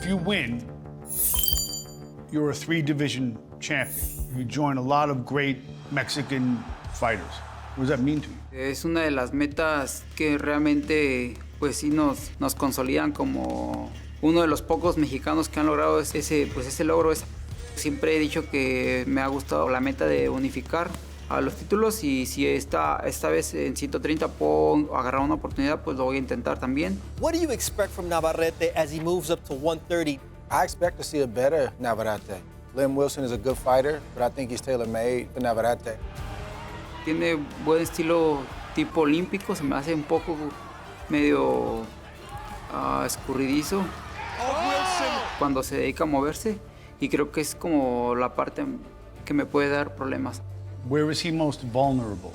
If you win, you're a 3-division champion. You join a lot of great Mexican fighters. What does that mean to you? Es una de las metas que realmente pues sí nos consolidan como uno de los pocos mexicanos que han logrado ese logro. Siempre he dicho que me ha gustado la meta de unificar a los títulos y si esta vez en 130 puedo agarrar una oportunidad, pues lo voy a intentar también. What do you expect from Navarrete as he moves up to 130? I expect to see a better Navarrete. Liam Wilson is a good fighter, but I think he's tailor-made for Navarrete. Tiene buen estilo tipo olímpico, se me hace un poco medio escurridizo cuando se dedica a moverse y creo que es como la parte que me puede dar problemas. Where is he most vulnerable?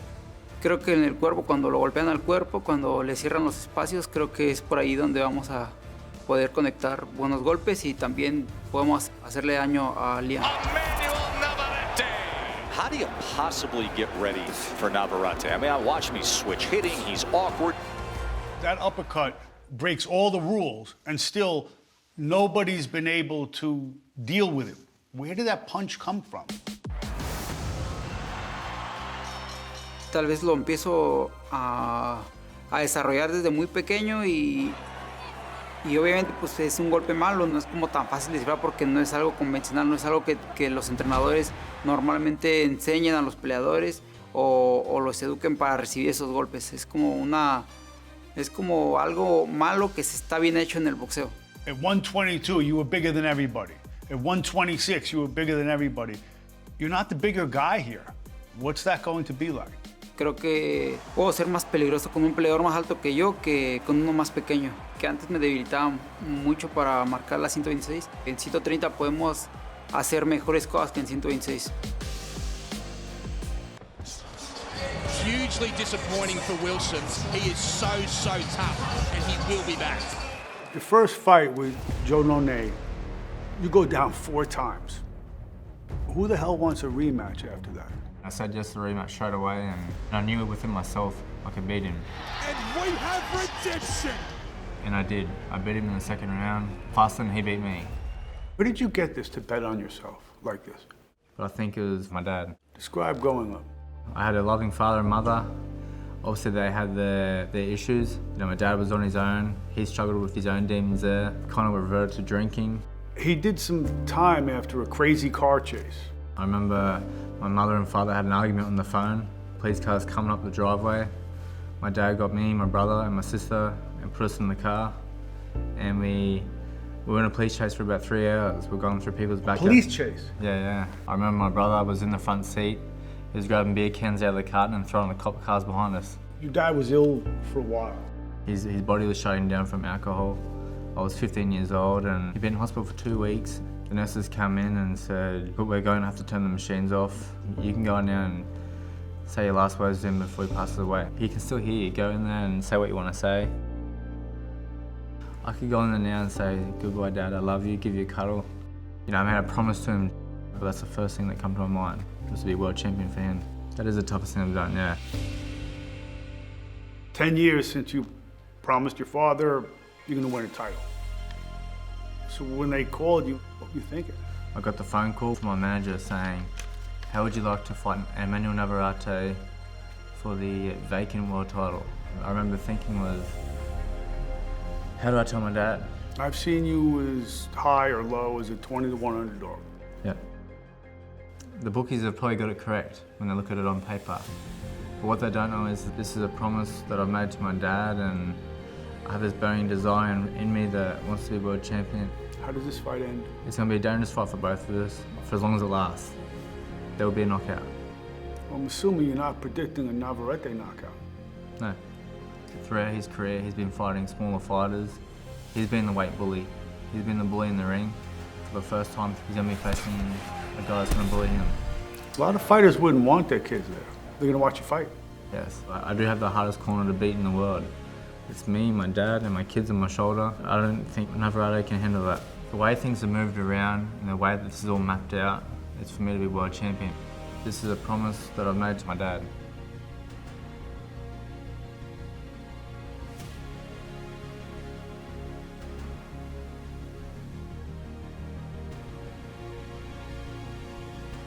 Creo que en el cuerpo, cuando lo golpean al cuerpo, cuando le cierran los espacios, creo que es por ahí donde vamos a poder conectar buenos golpes y también podemos hacerle daño a Liam. How do you possibly get ready for Navarrete? I mean, I watch him, he's switch hitting, he's awkward. That uppercut breaks all the rules, and still nobody's been able to deal with it. Where did that punch come from? Tal vez lo empiezo a desarrollar desde muy pequeño y obviamente pues es un golpe malo, no es como tan fácil de descifrar porque no es algo convencional, no es algo que los entrenadores normalmente enseñen a los peleadores o los eduquen para recibir esos golpes. Es como algo malo que se está bien hecho en el boxeo. At 122, you were bigger than everybody. At 126, you were bigger than everybody. You're not the bigger guy here. What's that going to be like? Creo que puedo ser más peligroso con un peleador más alto que yo que con uno más pequeño, que antes me debilitaba mucho para marcar la 126. En 130 podemos hacer mejores cosas que en 126. Hugely disappointing for Wilson. He is so tough and he will be back. Your first fight with Joe Nonay, you go down 4 times. Who the hell wants a rematch after that? I said yes to the rematch straight away, and I knew within myself I could beat him. And we have redemption. And I did. I beat him in the second round, faster than he beat me. Where did you get this to bet on yourself like this? But I think it was my dad. Describe growing up. I had a loving father and mother. Obviously they had their issues. You know, my dad was on his own. He struggled with his own demons there. Kind of reverted to drinking. He did some time after a crazy car chase. I remember my mother and father had an argument on the phone. Police cars coming up the driveway. My dad got me, my brother and my sister and put us in the car. And we were in a police chase for about 3 hours. We're going through people's backyards. Police chase? Yeah. I remember my brother was in the front seat. He was grabbing beer cans out of the carton and throwing the cop cars behind us. Your dad was ill for a while. His body was shutting down from alcohol. I was 15 years old and he'd been in hospital for 2 weeks. The nurses come in and said, "Look, we're going to have to turn the machines off. You can go in there and say your last words to him before he passes away. He can still hear you. Go in there and say what you want to say." I could go in there now and say, "Goodbye, Dad, I love you," give you a cuddle. You know, I made a promise to him, but that's the first thing that came to my mind, was to be world champion for him. That is the toughest thing I've done, yeah. 10 years since you promised your father you're going to win a title. So when they called you, what were you thinking? I got the phone call from my manager saying, "How would you like to fight Emanuel Navarrete for the vacant world title?" I remember thinking was, how do I tell my dad? I've seen you as high or low as a 20 to 1 underdog. Yeah. The bookies have probably got it correct when they look at it on paper. But what they don't know is that this is a promise that I've made to my dad, and I have this burning desire in me that wants to be world champion. How does this fight end? It's going to be a dangerous fight for both of us, for as long as it lasts. There will be a knockout. Well, I'm assuming you're not predicting a Navarrete knockout. No. Throughout his career, he's been fighting smaller fighters. He's been the weight bully. He's been the bully in the ring. For the first time, he's going to be facing a guy that's going to bully him. A lot of fighters wouldn't want their kids there. They're going to watch you fight. Yes, I do have the hardest corner to beat in the world. It's me, my dad, and my kids on my shoulder. I don't think Navarrete can handle that. The way things have moved around and the way that this is all mapped out, it's for me to be world champion. This is a promise that I've made to my dad.